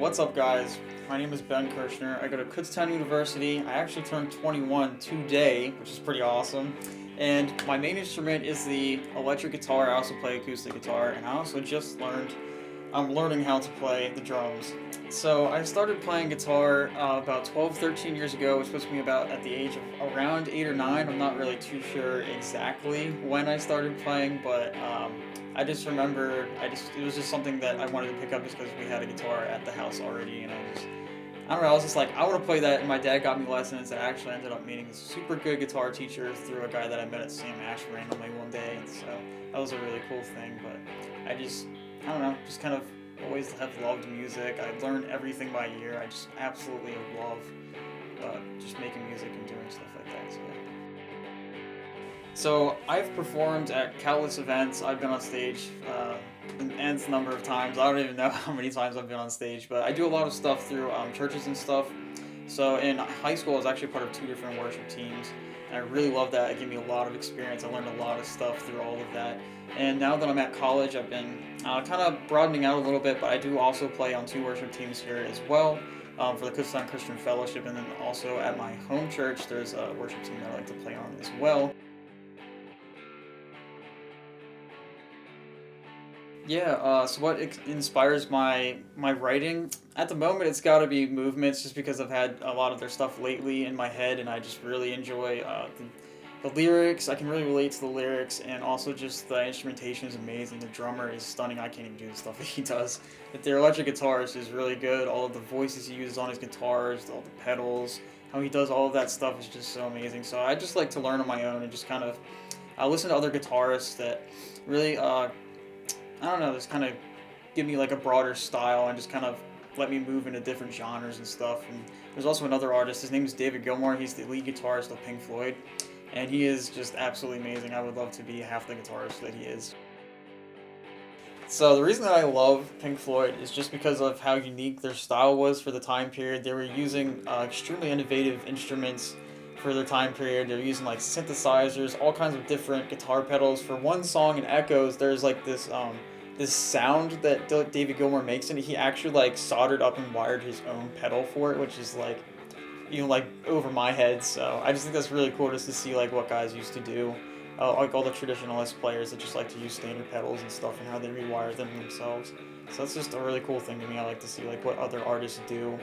What's up, guys? My name is Ben Kirshner. I go to Kutztown University. I actually turned 21 today, which is pretty awesome. And my main instrument is the electric guitar. I also play acoustic guitar, and I also just I'm learning how to play the drums. So I started playing guitar about 12, 13 years ago, which puts me about at the age of around 8 or 9. I'm not really too sure exactly when I started playing, but I just remember it was just something that I wanted to pick up just because we had a guitar at the house already, and I don't know, I was just like, I want to play that, and my dad got me lessons, and I actually ended up meeting a super good guitar teacher through a guy that I met at Sam Ash randomly one day, and so that was a really cool thing, but I don't know, just kind of always have loved music. I've learned everything by ear. I just absolutely love just making music and doing stuff like that, so yeah. So I've performed at countless events. I've been on stage an nth number of times. I don't even know how many times I've been on stage, but I do a lot of stuff through churches and stuff. So in high school, I was actually part of 2 different worship teams, and I really loved that. It gave me a lot of experience. I learned a lot of stuff through all of that. And now that I'm at college, I've been kind of broadening out a little bit, but I do also play on 2 worship teams here as well. For the Kutztown Christian Fellowship, and then also at my home church, there's a worship team that I like to play on as well. Yeah, so what inspires my writing? At the moment, it's got to be movements, just because I've had a lot of their stuff lately in my head, and I just really enjoy the lyrics. I can really relate to the lyrics, and also just the instrumentation is amazing. The drummer is stunning. I can't even do the stuff that he does. But the electric guitarist is really good. All of the voices he uses on his guitars, all the pedals, how he does all of that stuff is just so amazing. So I just like to learn on my own and just kind of listen to other guitarists that really I don't know, just kind of give me like a broader style and just kind of let me move into different genres and stuff. And there's also another artist. His name is David Gilmour. He's the lead guitarist of Pink Floyd, and he is just absolutely amazing. I would love to be half the guitarist that he is. So the reason that I love Pink Floyd is just because of how unique their style was for the time period. They were using extremely innovative instruments for their time period. They're using like synthesizers, all kinds of different guitar pedals. For one song in Echoes, there's like this sound that David Gilmour makes, and he actually like soldered up and wired his own pedal for it, which is like like over my head. So I just think that's really cool just to see like what guys used to do. Like all the traditionalist players that just like to use standard pedals and stuff, and how they rewire them themselves. So that's just a really cool thing to me. I like to see like what other artists do.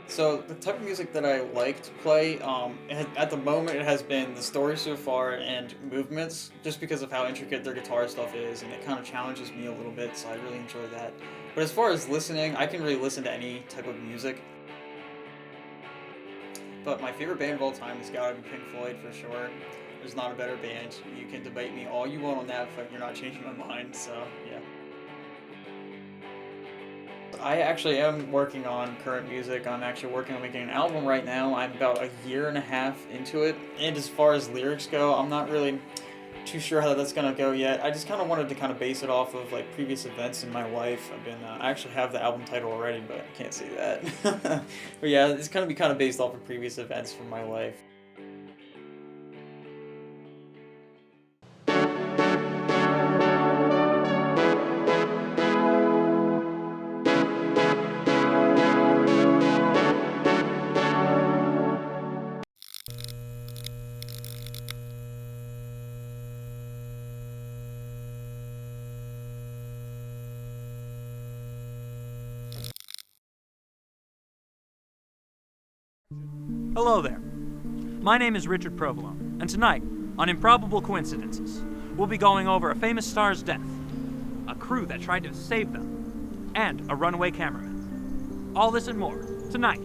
So the type of music that I like to play, at the moment, it has been the story so far and movements, just because of how intricate their guitar stuff is, and it kind of challenges me a little bit. So I really enjoy that. But as far as listening, I can really listen to any type of music. But my favorite band of all time has got to be Pink Floyd for sure. There's not a better band. You can debate me all you want on that, but you're not changing my mind. So yeah. I actually am working on current music. I'm actually working on making an album right now. I'm about a year and a half into it. And as far as lyrics go, I'm not really too sure how that's gonna go yet. I just kind of wanted to kind of base it off of like previous events in my life. I actually have the album title already, but I can't say that. But yeah, it's gonna be kind of based off of previous events from my life. Hello there. My name is Richard Provolone, and tonight, on Improbable Coincidences, we'll be going over a famous star's death, a crew that tried to save them, and a runaway cameraman. All this and more, tonight.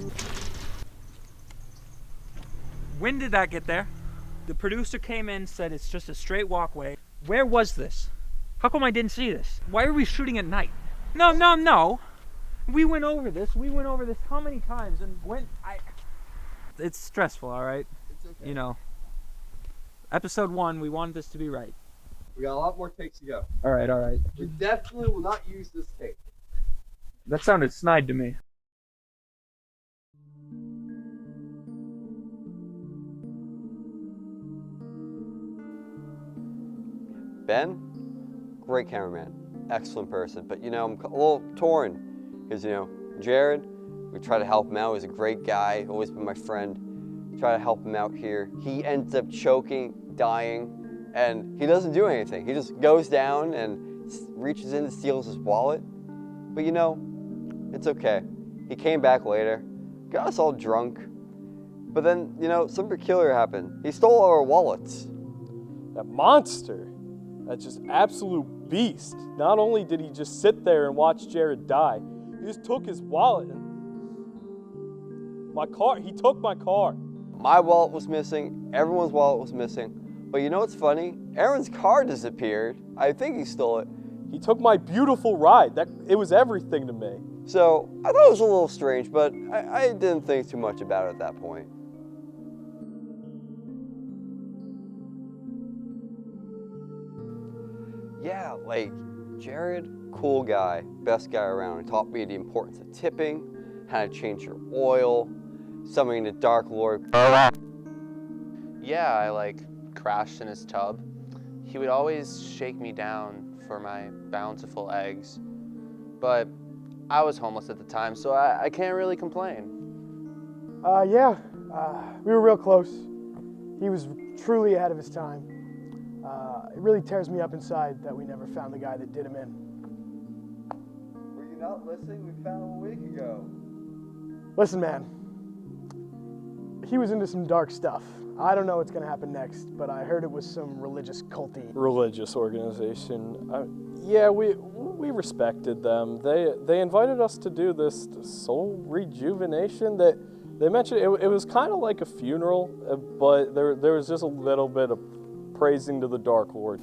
When did that get there? The producer came in, said it's just a straight walkway. Where was this? How come I didn't see this? Why are we shooting at night? No. We went over this how many times, and It's stressful, alright? It's okay. You know. Episode 1, we wanted this to be right. We got a lot more takes to go. Alright. We definitely will not use this tape. That sounded snide to me. Ben, great cameraman. excellent person. But, you know, I'm a little torn because, you know, Jared, we try to help him out. He's a great guy, always been my friend. Try to help him out here. He ends up choking, dying, and he doesn't do anything. He just goes down and reaches in and steals his wallet. But, you know, it's okay. He came back later, got us all drunk. But then, you know, something peculiar happened. He stole our wallets. That monster, that just absolute beast. Not only did he just sit there and watch Jared die, he just took his wallet and my car. He took my car. My wallet was missing. Everyone's wallet was missing. But you know what's funny? Aaron's car disappeared. I think he stole it. He took my beautiful ride. It was everything to me. So I thought it was a little strange, but I didn't think too much about it at that point. Yeah, like Jared, cool guy, best guy around. He taught me the importance of tipping, how to change your oil, summoning the Dark Lord. Yeah, I crashed in his tub. He would always shake me down for my bountiful eggs. But I was homeless at the time, so I can't really complain. Yeah, we were real close. He was truly ahead of his time. It really tears me up inside that we never found the guy that did him in. Were you not listening? We found him a week ago. Listen, man. He was into some dark stuff. I don't know what's going to happen next, but I heard it was some religious culty. Religious organization. Yeah, we respected them. They invited us to do this soul rejuvenation. They mentioned it was kind of like a funeral, but there was just a little bit of praising to the Dark Lord.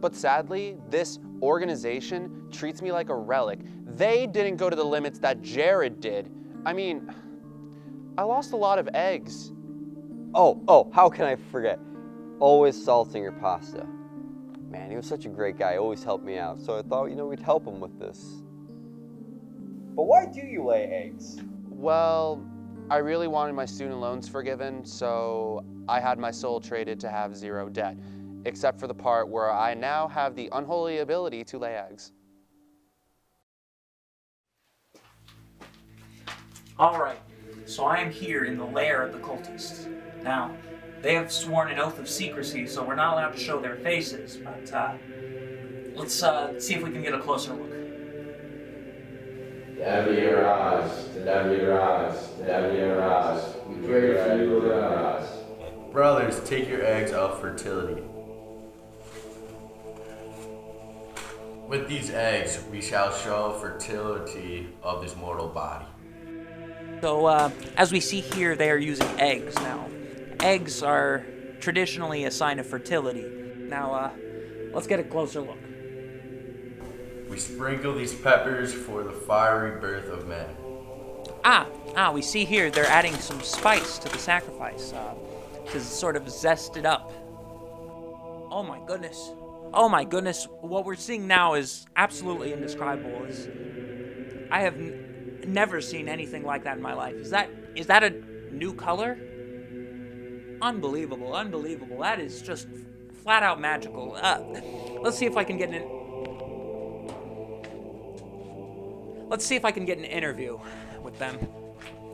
But sadly, this organization treats me like a relic. They didn't go to the limits that Jared did. I mean, I lost a lot of eggs. Oh, how can I forget? Always salting your pasta. Man, he was such a great guy, always helped me out. So I thought, you know, we'd help him with this. But why do you lay eggs? Well, I really wanted my student loans forgiven, so I had my soul traded to have zero debt, except for the part where I now have the unholy ability to lay eggs. All right, so I am here in the lair of the cultists. Now, they have sworn an oath of secrecy, so we're not allowed to show their faces, but let's see if we can get a closer look. Debbie arise, Debbie arise, Debbie arise. We pray for you, arise. Brothers, take your eggs of fertility. With these eggs, we shall show fertility of this mortal body. So, as we see here, they are using eggs now. Eggs are traditionally a sign of fertility. Now, let's get a closer look. We sprinkle these peppers for the fiery birth of men. We see here they're adding some spice to the sacrifice to sort of zest it up. Oh my goodness. What we're seeing now is absolutely indescribable. I have never seen anything like that in my life. Is that a new color? Unbelievable. That is just flat out magical. Let's see if I can get an interview with them.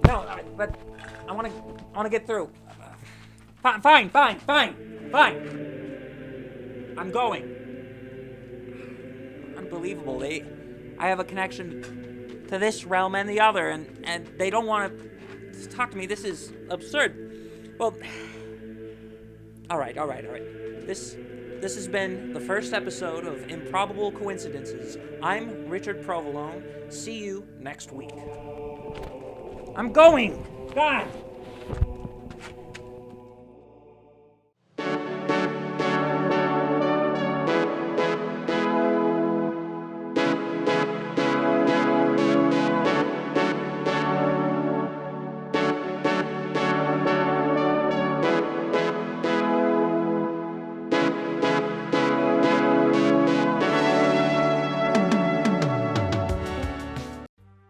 No, but I want to get through. Fine. I'm going. Unbelievable. I have a connection to this realm and the other, and they don't want to talk to me. This is absurd. Well, all right. This has been the first episode of Improbable Coincidences. I'm Richard Provolone. See you next week. I'm going! God!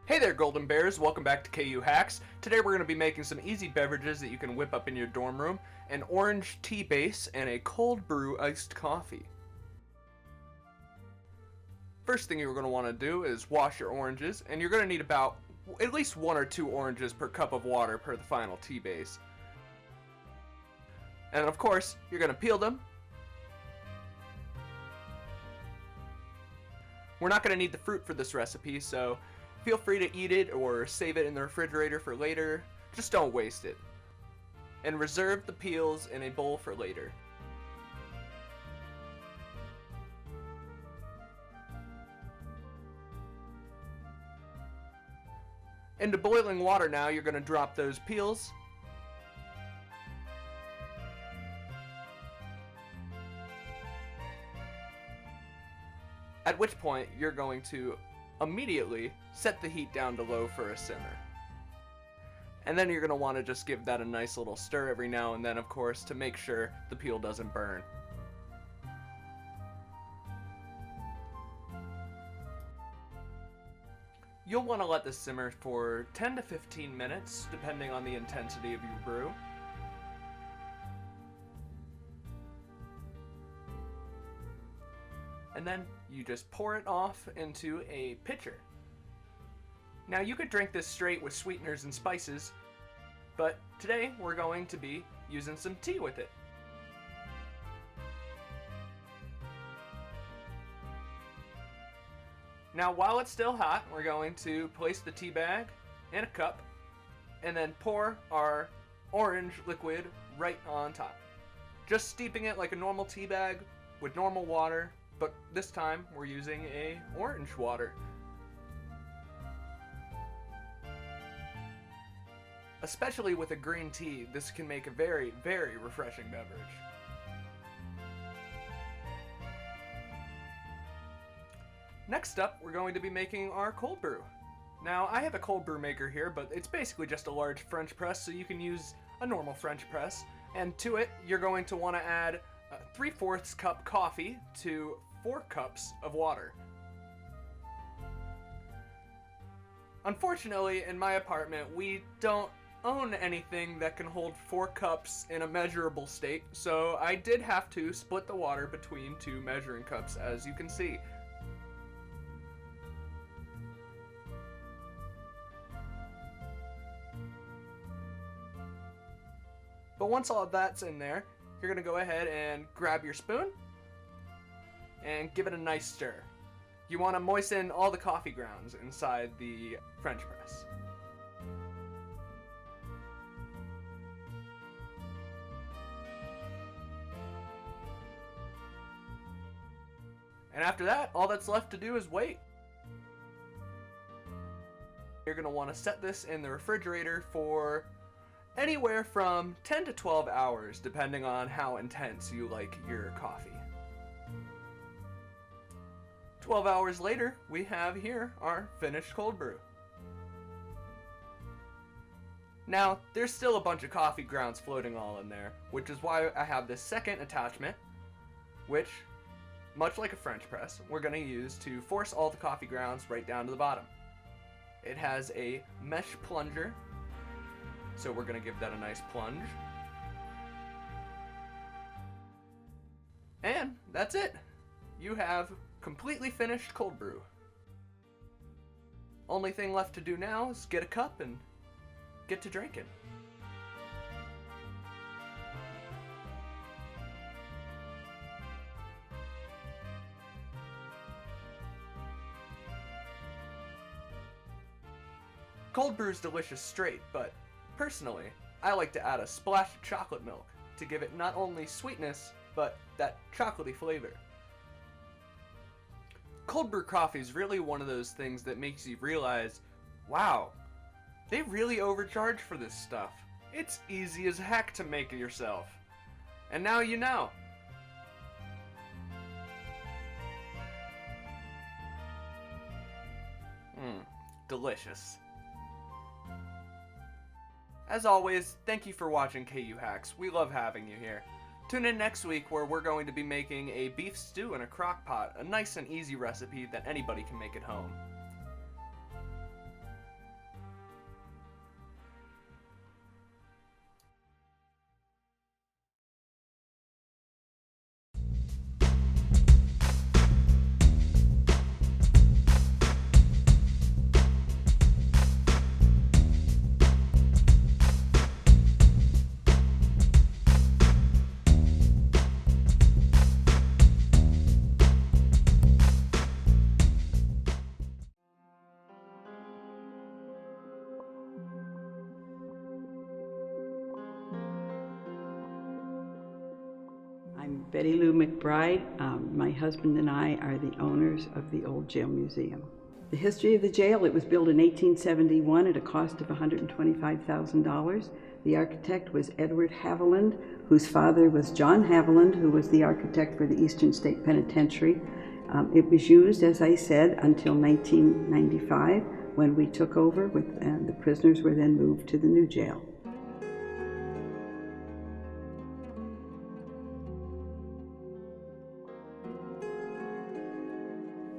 Hey there, Golden Bears. Welcome back to KU Hacks. Today we're going to be making some easy beverages that you can whip up in your dorm room: an orange tea base and a cold brew iced coffee. first thing you're going to want to do is wash your oranges, and you're going to need about at least 1 or 2 oranges per cup of water per the final tea base. And of course, you're going to peel them. We're not going to need the fruit for this recipe, so feel free to eat it or save it in the refrigerator for later. Just don't waste it. And reserve the peels in a bowl for later. Into boiling water now, you're going to drop those peels. At which point, you're going to immediately set the heat down to low for a simmer. And then you're going to want to just give that a nice little stir every now and then, of course, to make sure the peel doesn't burn. You'll want to let this simmer for 10 to 15 minutes, depending on the intensity of your brew. And then you just pour it off into a pitcher. Now you could drink this straight with sweeteners and spices, but today we're going to be using some tea with it. Now while it's still hot, we're going to place the tea bag in a cup and then pour our orange liquid right on top. Just steeping it like a normal tea bag with normal water, but this time we're using a orange water. Especially with a green tea, this can make a very, very refreshing beverage. Next up, we're going to be making our cold brew. Now, I have a cold brew maker here, but it's basically just a large French press, so you can use a normal French press. And to it, you're going to want to add 3/4 cup coffee to 4 cups of water. Unfortunately, in my apartment, we don't own anything that can hold 4 cups in a measurable state, so I did have to split the water between 2 measuring cups, as you can see. But once all of that's in there, you're going to go ahead and grab your spoon and give it a nice stir. You want to moisten all the coffee grounds inside the French press. And after that, all that's left to do is wait. You're going to want to set this in the refrigerator for anywhere from 10 to 12 hours, depending on how intense you like your coffee. 12 hours later, we have here our finished cold brew. Now, there's still a bunch of coffee grounds floating all in there, which is why I have this second attachment, which, much like a French press, we're going to use to force all the coffee grounds right down to the bottom. It has a mesh plunger, so we're going to give that a nice plunge. And that's it. You have completely finished cold brew. Only thing left to do now is get a cup and get to drinking. Cold brew's delicious straight, but personally, I like to add a splash of chocolate milk to give it not only sweetness, but that chocolatey flavor. Cold brew coffee is really one of those things that makes you realize, wow, they really overcharge for this stuff. It's easy as heck to make it yourself. And now you know. Delicious. As always, thank you for watching KU Hacks. We love having you here. Tune in next week where we're going to be making a beef stew in a crock pot, a nice and easy recipe that anybody can make at home. I'm Betty Lou McBride. My husband and I are the owners of the Old Jail Museum. The history of the jail, it was built in 1871 at a cost of $125,000. The architect was Edward Haviland, whose father was John Haviland, who was the architect for the Eastern State Penitentiary. It was used, as I said, until 1995, when we took over, the prisoners were then moved to the new jail.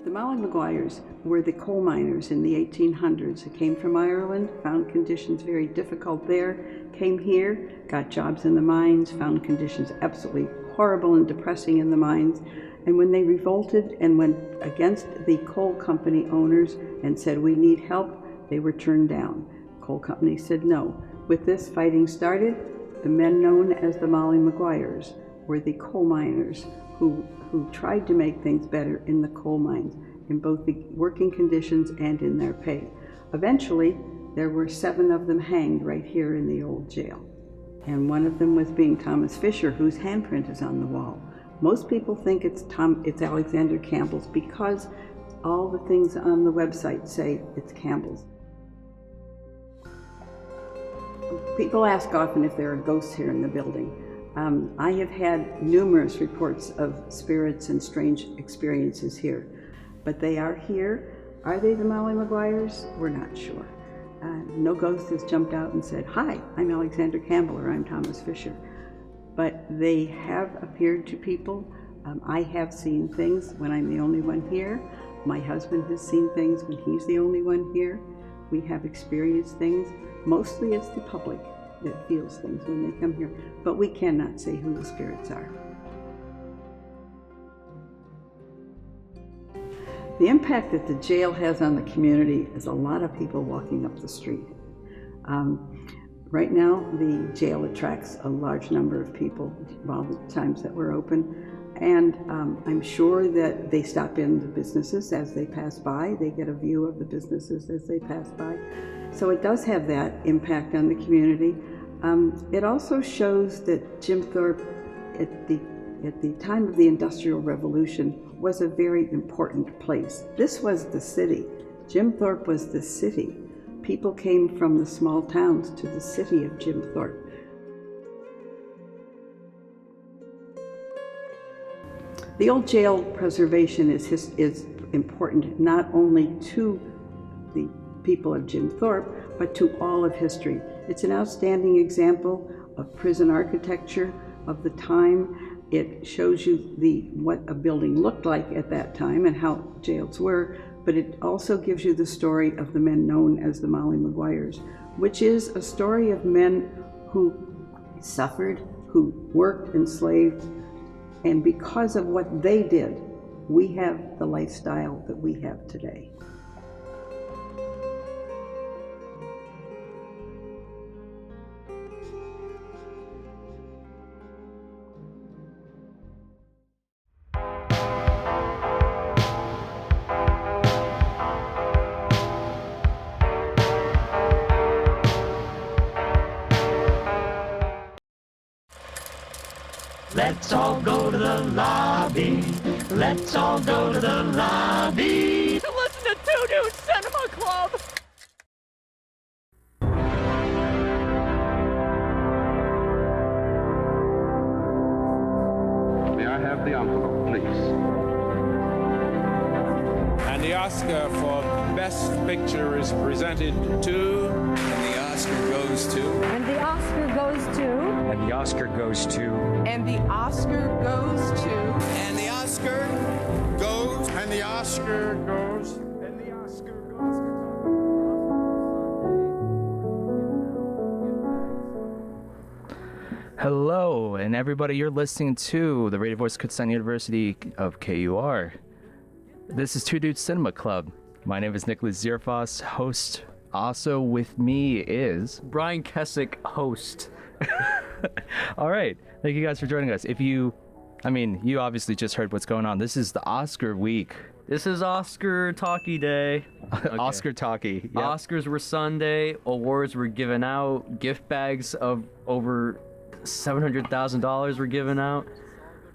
The Molly Maguires were the coal miners in the 1800s who came from Ireland, found conditions very difficult there, came here, got jobs in the mines, found conditions absolutely horrible and depressing in the mines, and when they revolted and went against the coal company owners and said, "We need help," they were turned down. Coal company said no. With this, fighting started. The men known as the Molly Maguires were the coal miners who tried to make things better in the coal mines, in both the working conditions and in their pay. Eventually, there were 7 of them hanged right here in the old jail. And one of them was being Thomas Fisher, whose handprint is on the wall. Most people think it's Alexander Campbell's because all the things on the website say it's Campbell's. People ask often if there are ghosts here in the building. I have had numerous reports of spirits and strange experiences here, but they are here. Are they the Molly Maguires? We're not sure. No ghost has jumped out and said, "Hi, I'm Alexander Campbell," or "I'm Thomas Fisher." But they have appeared to people. I have seen things when I'm the only one here. My husband has seen things when he's the only one here. We have experienced things. Mostly it's the public that feels things when they come here, but we cannot say who the spirits are. The impact that the jail has on the community is a lot of people walking up the street. Right now, the jail attracts a large number of people all the times that we're open, and I'm sure that they stop in the businesses as they pass by. They get a view of the businesses as they pass by. So it does have that impact on the community. It also shows that Jim Thorpe, at the time of the Industrial Revolution, was a very important place. This was the city. Jim Thorpe was the city. People came from the small towns to the city of Jim Thorpe. The old jail preservation is important not only to the people of Jim Thorpe, but to all of history. It's an outstanding example of prison architecture of the time. It shows you what a building looked like at that time and how jails were, but it also gives you the story of the men known as the Molly Maguires, which is a story of men who suffered, who worked enslaved, and because of what they did, we have the lifestyle that we have today. Let's all go to the lobby. Let's all go to the lobby to listen to Two Dudes Cinema Club. May I have the envelope, please? And the Oscar for Best Picture is presented to... And the Oscar goes to... And the Oscar goes to... And the Oscar goes to... And the Oscar goes to... And the Oscar goes... And the Oscar goes... And the Oscar goes... Hello, and everybody, you're listening to the Radio Voice Kutztown University of KUR. This is Two Dudes Cinema Club. My name is Nicholas Zierfoss, host. Also with me is... Brian Kessick, host. All right. Thank you guys for joining us. You obviously just heard what's going on. This is the Oscar week. This is Oscar Talkie Day. Okay. Oscar Talkie. Yep. Oscars were Sunday. Awards were given out. Gift bags of over $700,000 were given out.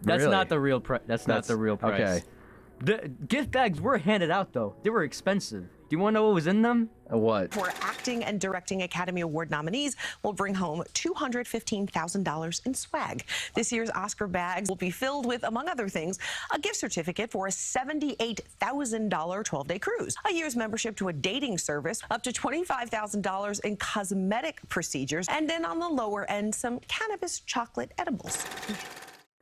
That's Really? not the real price. That's not the real price. Okay. The gift bags were handed out though. They were expensive. Do you want to know what was in them? What? For acting and directing Academy Award nominees will bring home $215,000 in swag. This year's Oscar bags will be filled with, among other things, a gift certificate for a $78,000 12-day cruise, a year's membership to a dating service, up to $25,000 in cosmetic procedures, and then on the lower end, some cannabis chocolate edibles.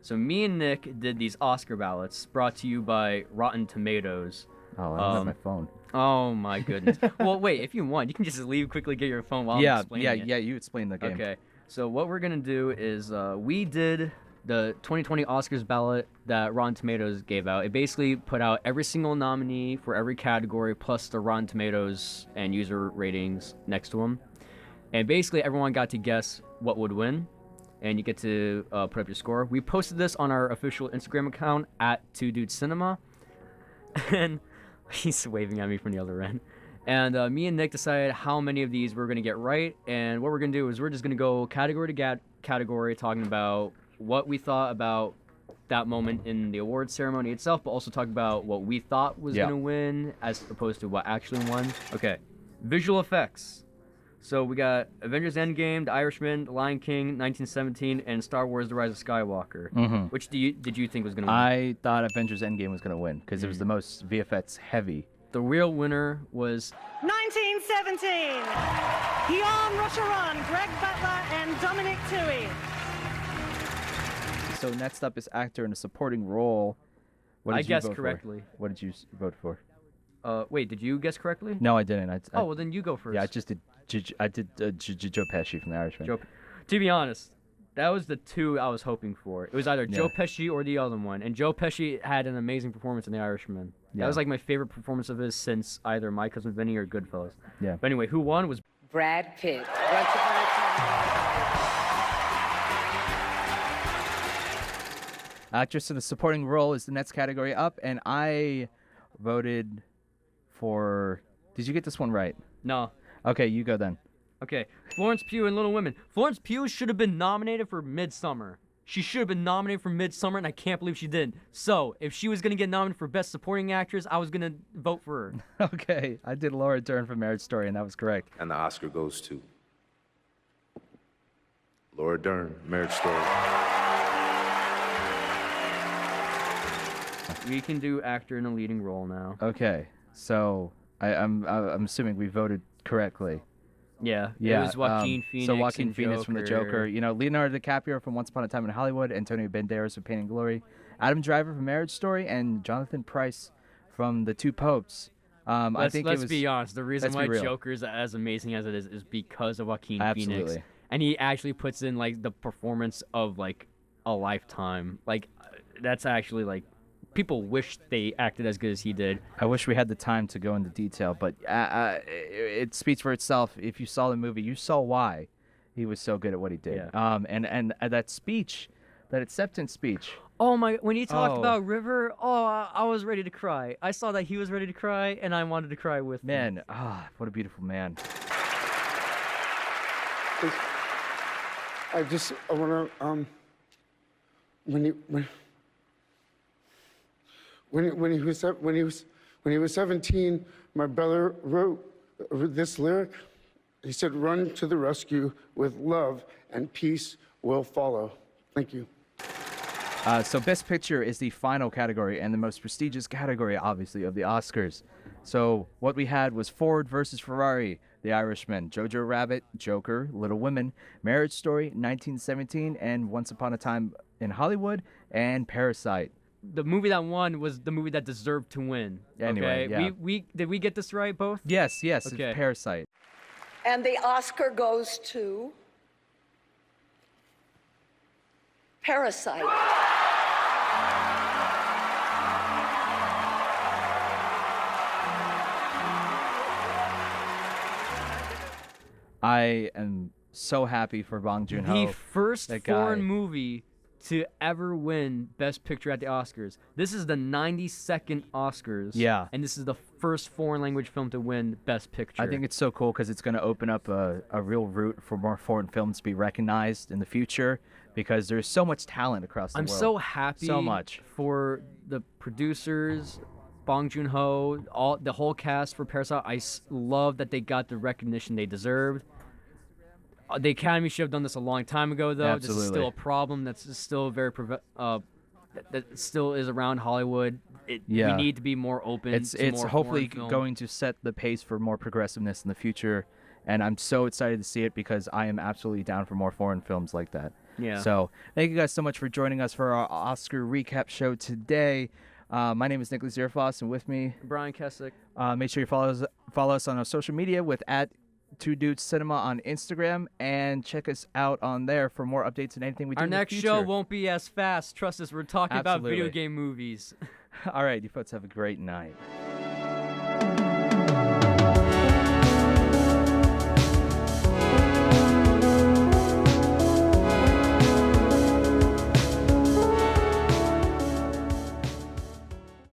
So me and Nick did these Oscar ballots brought to you by Rotten Tomatoes. Oh, I don't have my phone. Oh my goodness. Well, wait, if you want, you can just leave quickly, get your phone while I'm explaining it. Yeah, you explain the game. Okay. So what we're gonna do is we did the 2020 Oscars ballot that Rotten Tomatoes gave out. It basically put out every single nominee for every category plus the Rotten Tomatoes and user ratings next to them. And basically everyone got to guess what would win. And you get to put up your score. We posted this on our official Instagram account at 2DudesCinema. And he's waving at me from the other end. And me and Nick decided how many of these we're going to get right. And what we're going to do is we're just going to go category to category, talking about what we thought about that moment in the award ceremony itself, but also talk about what we thought was going to win as opposed to what actually won. Okay, visual effects. So we got Avengers Endgame, The Irishman, The Lion King, 1917, and Star Wars: The Rise of Skywalker. Mhm. Which did you think was going to win? I thought Avengers Endgame was going to win because it was the most VFX heavy. The real winner was 1917. Guillaume Rocheron, Greg Butler, and Dominic Toohey. So next up is actor in a supporting role. What did I you guessed vote for? correctly. What did you vote for? Wait, did you guess correctly? No, I didn't. Oh, well then you go first. Yeah, I just did. I did Joe Pesci from The Irishman. To be honest, that was the two I was hoping for. It was either Joe Yeah. Pesci or the other one, and Joe Pesci had an amazing performance in The Irishman. That Yeah. was like my favorite performance of his since either My Cousin Vinny or Goodfellas. Yeah. But anyway, who won was Brad Pitt. Once upon a Actress in a supporting role is the next category up, and I voted for. Did you get this one right? No. Okay, you go then. Okay, Florence Pugh in Little Women. Florence Pugh should have been nominated for Midsummer. She should have been nominated for Midsummer, and I can't believe she didn't. So, if she was going to get nominated for Best Supporting Actress, I was going to vote for her. Okay, I did Laura Dern for Marriage Story, and that was correct. And the Oscar goes to Laura Dern, Marriage Story. We can do actor in a leading role now. Okay, so I'm assuming we voted correctly. Yeah, Yeah. it was Joaquin Phoenix. So Joaquin and Phoenix from The Joker. You know, Leonardo DiCaprio from Once Upon a Time in Hollywood, Antonio Banderas from Pain and Glory, Adam Driver from Marriage Story, and Jonathan Pryce from The Two Popes. I think let's it was, be honest. The reason let's why be real. Joker is as amazing as it is because of Joaquin Absolutely. Phoenix, and he actually puts in like the performance of like a lifetime. Like that's actually like people wish they acted as good as he did. I wish we had the time to go into detail, but it speaks for itself. If you saw the movie, you saw why he was so good at what he did. Yeah. And that speech, that acceptance speech. Oh my! When he talked Oh. about River, I was ready to cry. I saw that he was ready to cry, and I wanted to cry with him. Man, what a beautiful man. I want to when he was 17, my brother wrote this lyric. He said, "Run to the rescue with love, and peace will follow." Thank you. So Best Picture is the final category and the most prestigious category, obviously, of the Oscars. So what we had was Ford versus Ferrari, The Irishman, Jojo Rabbit, Joker, Little Women, Marriage Story, 1917, and Once Upon a Time in Hollywood, and Parasite. The movie that won was the movie that deserved to win. Anyway, okay? yeah. We did we get this right, both? Yes, Okay. it's Parasite. And the Oscar goes to Parasite. I am so happy for Bong Joon-ho. The first that foreign guy. movie to ever win Best Picture at the Oscars. This is the 92nd Oscars. Yeah. And this is the first foreign language film to win Best Picture. I think it's so cool because it's going to open up a real route for more foreign films to be recognized in the future because there's so much talent across the I'm world. so happy So much. for the producers, Bong Joon-ho, the whole cast for Parasite. I love that they got the recognition they deserved. The Academy should have done this a long time ago, though. This is Absolutely. still a problem that's still very that still is around Hollywood. We need to be more open. It's to more hopefully foreign film. going to set the pace for more progressiveness in the future, and I'm so excited to see it because I am absolutely down for more foreign films like that. Yeah. So thank you guys so much for joining us for our Oscar recap show today. My name is Nicholas Zierfoss, and with me, Brian Kessick. make sure you follow us on our social media with @2dudescinema on Instagram, and check us out on there for more updates and anything we do Our in the next future. show won't be as fast. Trust us, we're talking about video Absolutely. game movies. All right, you folks have a great night.